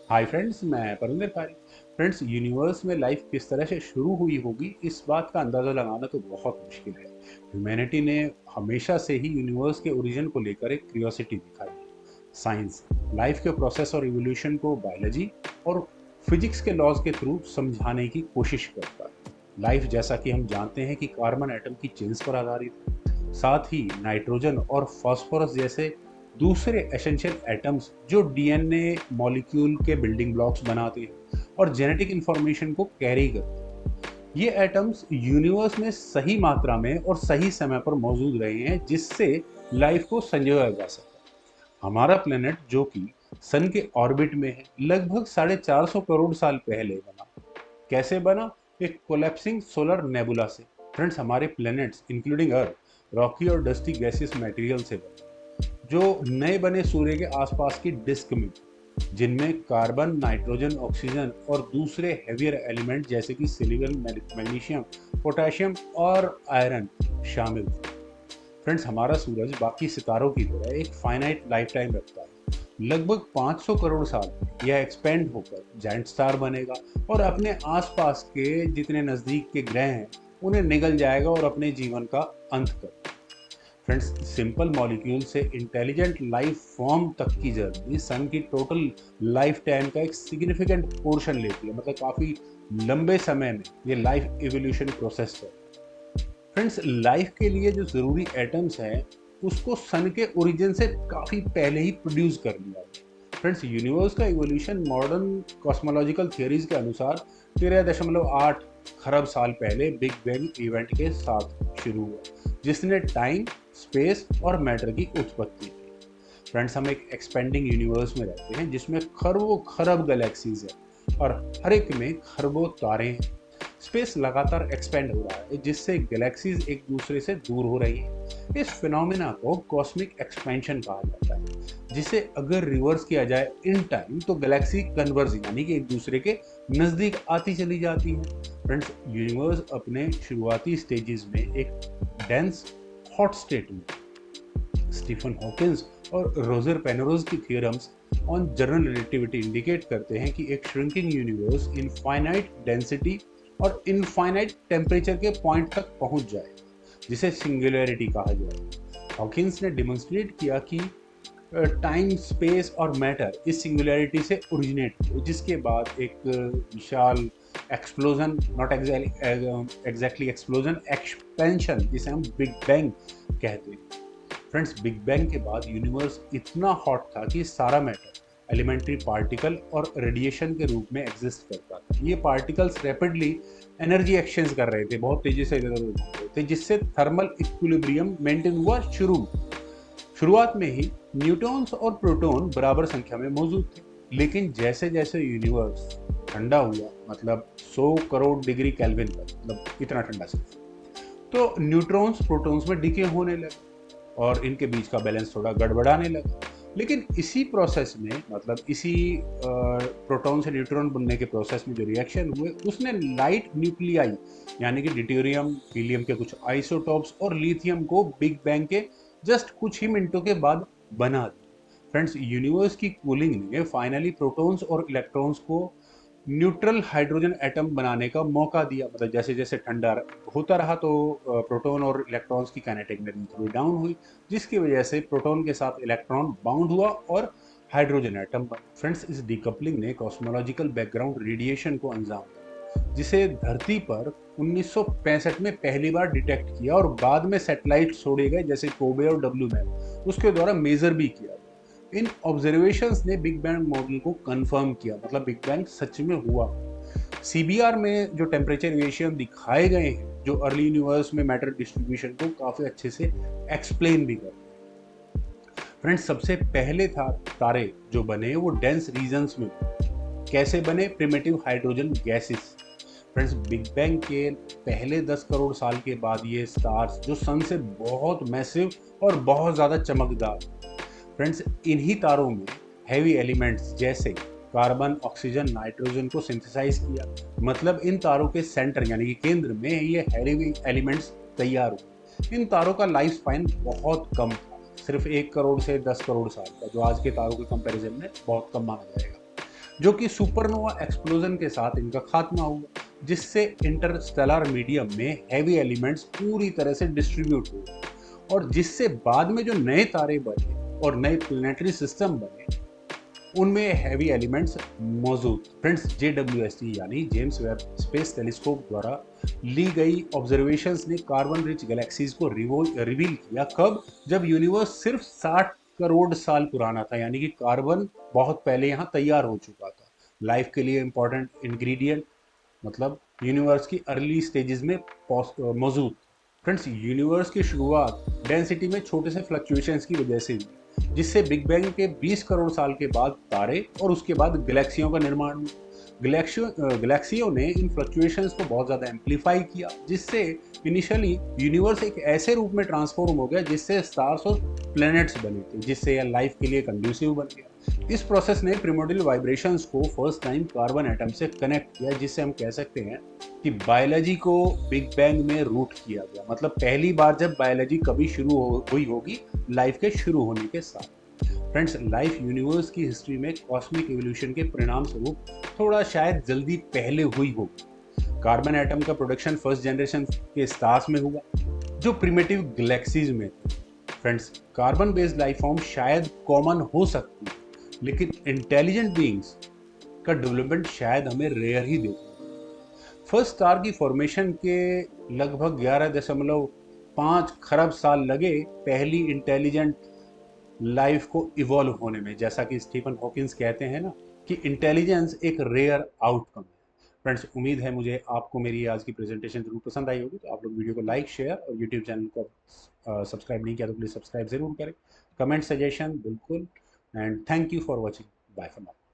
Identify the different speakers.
Speaker 1: Hi friends, मैं परिंदर कारी। Friends, universe में लाइफ किस तरह से शुरू हुई होगी इस बात का अंदाज़ा लगाना तो बहुत मुश्किल है। ह्यूमैनिटी ने हमेशा से ही यूनिवर्स के ओरिजिन को लेकर एक क्यूरियोसिटी दिखाई है। साइंस लाइफ के प्रोसेस और इवोल्यूशन को बायोलॉजी और फिजिक्स के लॉज के थ्रू समझाने की कोशिश करता है। लाइफ जैसा कि हम जानते हैं कि कार्बन एटम की चेन्स पर आधारित है, साथ ही नाइट्रोजन और फास्फोरस जैसे दूसरे एसेंशियल एटम्स जो डीएनए मॉलिक्यूल के बिल्डिंग ब्लॉक्स बनाते हैं और जेनेटिक इंफॉर्मेशन को कैरी करते हैं। ये एटम्स यूनिवर्स में सही मात्रा में और सही समय पर मौजूद रहे हैं, जिससे लाइफ को संजोया जा सका। हमारा प्लेनेट जो कि सन के ऑर्बिट में है, लगभग 450 करोड़ साल पहले बना। कैसे बना? एक कोलैप्सिंग सोलर नेबुला से। फ्रेंड्स, हमारे प्लैनेट्स इंक्लूडिंग अर्थ रॉकी और डस्टी गैसियस मटेरियल से बने, जो नए बने सूर्य के आसपास की डिस्क में, जिनमें कार्बन, नाइट्रोजन, ऑक्सीजन और दूसरे हेवियर एलिमेंट जैसे कि सिलिकॉन, मैग्नीशियम, पोटेशियम और आयरन शामिल थे। फ्रेंड्स, हमारा सूरज बाकी सितारों की तरह एक फाइनाइट लाइफ टाइम रखता है। लगभग 500 करोड़ साल में यह एक्सपेंड होकर जायंट स्टार बनेगा और अपने आसपास के जितने नज़दीक के ग्रह हैं उन्हें निगल जाएगा और अपने जीवन का अंत कर। फ्रेंड्स, सिंपल मॉलिक्यूल से इंटेलिजेंट लाइफ फॉर्म तक की जर्नी सन की टोटल लाइफ टाइम का एक सिग्निफिकेंट पोर्शन लेती है। मतलब काफ़ी लंबे समय में ये लाइफ इवोल्यूशन प्रोसेस है। फ्रेंड्स, लाइफ के लिए जो ज़रूरी एटम्स हैं उसको सन के ओरिजिन से काफ़ी पहले ही प्रोड्यूस कर लिया गया। फ्रेंड्स, यूनिवर्स का इवोल्यूशन मॉडर्न कॉस्मोलॉजिकल थियरीज के अनुसार 13.8 खरब साल पहले बिग बैंग इवेंट के साथ शुरू हुआ, जिसने टाइम, स्पेस और मैटर की उत्पत्ति की। फ्रेंड्स, हम एक एक्सपेंडिंग यूनिवर्स में रहते हैं जिसमें खरबों खरब गैलेक्सीज है और हर एक में खरबों तारे हैं। स्पेस लगातार एक्सपेंड हो रहा है, जिससे गैलेक्सीज एक दूसरे से दूर हो रही है। इस फिनोमेना को कॉस्मिक एक्सपेंशन कहा जाता है, जिसे अगर रिवर्स किया जाए इन टाइम तो गैलेक्सी कन्वर्ज यानी कि एक दूसरे के नजदीक आती चली जाती है। फ्रेंड्स, यूनिवर्स अपने शुरुआती स्टेजेस में एक डेंस हॉट स्टेट में। स्टीफन हॉकिंस और रोजर पेनरोज की theorems on general relativity indicate करते हैं कि एक श्रिंकिंग यूनिवर्स इनफाइनाइट डेंसिटी और इनफाइनाइट टेम्परेचर के पॉइंट तक पहुंच जाए, जिसे सिंगुलैरिटी कहा जाए। हॉकिंस ने डेमोन्स्ट्रेट किया कि टाइम, स्पेस और मैटर इस सिंगुलैरिटी से ओरिजिनेट हुए, जिसके बाद एक विशाल explosion, not exactly explosion, expansion, जिसे हम बिग बैंग कहते हैं। फ्रेंड्स, बिग बैंग के बाद यूनिवर्स इतना हॉट था कि सारा मैटर एलिमेंट्री पार्टिकल और रेडिएशन के रूप में एग्जिस्ट करता था। ये पार्टिकल्स रैपिडली एनर्जी एक्सचेंज कर रहे थे, बहुत तेजी से इधर उधर घूम रहे थे, जिससे थर्मल इक्विलिब्रियम मेंटेन हुआ। शुरुआत में ही न्यूट्रॉन्स और प्रोटॉन बराबर संख्या में मौजूद थे, लेकिन जैसे जैसे यूनिवर्स ठंडा हुआ, मतलब 100 करोड़ डिग्री केल्विन पर, मतलब इतना ठंडा सिर्फ, तो न्यूट्रॉन्स प्रोटॉन्स में डिके होने लगे और इनके बीच का बैलेंस थोड़ा गड़बड़ाने लगा। लेकिन इसी प्रोसेस में, मतलब इसी प्रोटॉन से न्यूट्रॉन बनने के प्रोसेस में जो रिएक्शन हुए, उसने लाइट न्यूक्लियाई यानी कि ड्यूटेरियम, हीलियम के कुछ आइसोटॉप्स और लिथियम को बिग बैंग के जस्ट कुछ ही मिनटों के बाद बना दिया। फ्रेंड्स, यूनिवर्स की कूलिंग ने फाइनली प्रोटॉन्स और इलेक्ट्रॉन्स को न्यूट्रल हाइड्रोजन एटम बनाने का मौका दिया। मतलब जैसे जैसे ठंडा होता रहा तो प्रोटॉन और इलेक्ट्रॉन्स की काइनेटिक एनर्जी थोड़ी डाउन हुई, जिसकी वजह से प्रोटॉन के साथ इलेक्ट्रॉन बाउंड हुआ और हाइड्रोजन एटम बना। फ्रेंड्स, इस डिकपलिंग ने कॉस्मोलॉजिकल बैकग्राउंड रेडिएशन को अंजाम दिया, जिसे धरती पर 1965 में पहली बार डिटेक्ट किया और बाद में सैटेलाइट छोड़े गए जैसे कोबे और डब्ल्यू मैप, उसके द्वारा मेजर भी किया। इन ऑब्जर्वेशंस ने बिग बैंग मॉडल को कंफर्म किया, मतलब बिग बैंग सच में हुआ। सीबीआर में जो टेम्परेचर वेरिएशन दिखाए गए हैं, जो अर्ली यूनिवर्स में मैटर डिस्ट्रीब्यूशन को काफी अच्छे से एक्सप्लेन भी करते हैं। फ्रेंड्स, सबसे पहले था तारे जो बने वो डेंस रीजन्स में। कैसे बने? Primitive hydrogen gases. Friends, big bang के पहले 10 करोड़ साल के बाद ये स्टार्स जो सन से बहुत मैसिव और बहुत ज्यादा चमकदार। फ्रेंड्स, इन्हीं तारों में हैवी एलिमेंट्स जैसे कार्बन, ऑक्सीजन, नाइट्रोजन को सिंथेसाइज किया। मतलब इन तारों के सेंटर यानी कि केंद्र में ये हैवी एलिमेंट्स तैयार हुए। इन तारों का लाइफ स्पाइन बहुत कम था, सिर्फ 1 करोड़ से 10 करोड़ साल का, जो आज के तारों के कंपैरिजन में बहुत कम माना जाएगा। जो कि सुपरनोवा एक्सप्लोजन के साथ इनका खात्मा हुआ, जिससे इंटरस्टेलर मीडियम में हैवी एलिमेंट्स पूरी तरह से डिस्ट्रीब्यूट हुए और जिससे बाद में जो नए तारे बने और नए प्लेनेटरी सिस्टम बने उनमें हैवी एलिमेंट्स मौजूद। फ्रेंड्स, JWST यानी जेम्स वेब स्पेस टेलीस्कोप द्वारा ली गई ऑब्जर्वेशंस ने कार्बन रिच गैलेक्सीज को रिवील किया। कब? जब यूनिवर्स सिर्फ 60 करोड़ साल पुराना था, यानी कि कार्बन बहुत पहले यहाँ तैयार हो चुका था। लाइफ के लिए इंपॉर्टेंट इंग्रेडिएंट मतलब यूनिवर्स की अर्ली स्टेजेस में मौजूद। फ्रेंड्स, यूनिवर्स की शुरुआत डेंसिटी में छोटे से फ्लक्चुएशंस की वजह से हुई, जिससे बिग बैंग के 20 करोड़ साल के बाद तारे और उसके बाद गैलेक्सियों का निर्माण हुआ। गैलेक्सियों ने इन फ्लक्चुएशंस को बहुत ज़्यादा एम्पलीफाई किया, जिससे इनिशियली यूनिवर्स एक ऐसे रूप में ट्रांसफॉर्म हो गया जिससे स्टार्स और प्लैनेट्स बने थे, जिससे यह लाइफ के लिए कंड्यूसिव बन गया। इस प्रोसेस ने प्रिमोर्डियल वाइब्रेशंस को फर्स्ट टाइम कार्बन एटम से कनेक्ट किया, जिससे हम कह सकते हैं कि बायोलॉजी को बिग बैंग में रूट किया गया। मतलब पहली बार जब बायोलॉजी कभी हुई होगी लाइफ के शुरू होने के साथ। फ्रेंड्स, लाइफ यूनिवर्स की हिस्ट्री में कॉस्मिक एवोल्यूशन के परिणाम स्वरूप थोड़ा शायद जल्दी पहले हुई होगी। कार्बन एटम का प्रोडक्शन फर्स्ट जनरेशन के स्टार्स में हुआ जो प्रिमिटिव गैलेक्सीज में थे। Friends, carbon based life form शायद कॉमन हो सकती है, लेकिन इंटेलिजेंट बीइंग्स का डेवलपमेंट शायद हमें रेयर ही देखने। फर्स्ट स्टार की फॉर्मेशन के लगभग 11.5 खरब साल लगे पहली इंटेलिजेंट लाइफ को इवॉल्व होने में। जैसा कि स्टीफन हॉकिंस कहते हैं ना कि इंटेलिजेंस एक रेयर आउटकम है। फ्रेंड्स, उम्मीद है मुझे आपको मेरी आज की प्रेजेंटेशन जरूर पसंद आई होगी। तो आप लोग वीडियो को लाइक, शेयर और यूट्यूब चैनल को सब्सक्राइब नहीं किया तो प्लीज़ सब्सक्राइब जरूर करें। कमेंट, सजेशन बिल्कुल। And thank you for watching. Bye for now.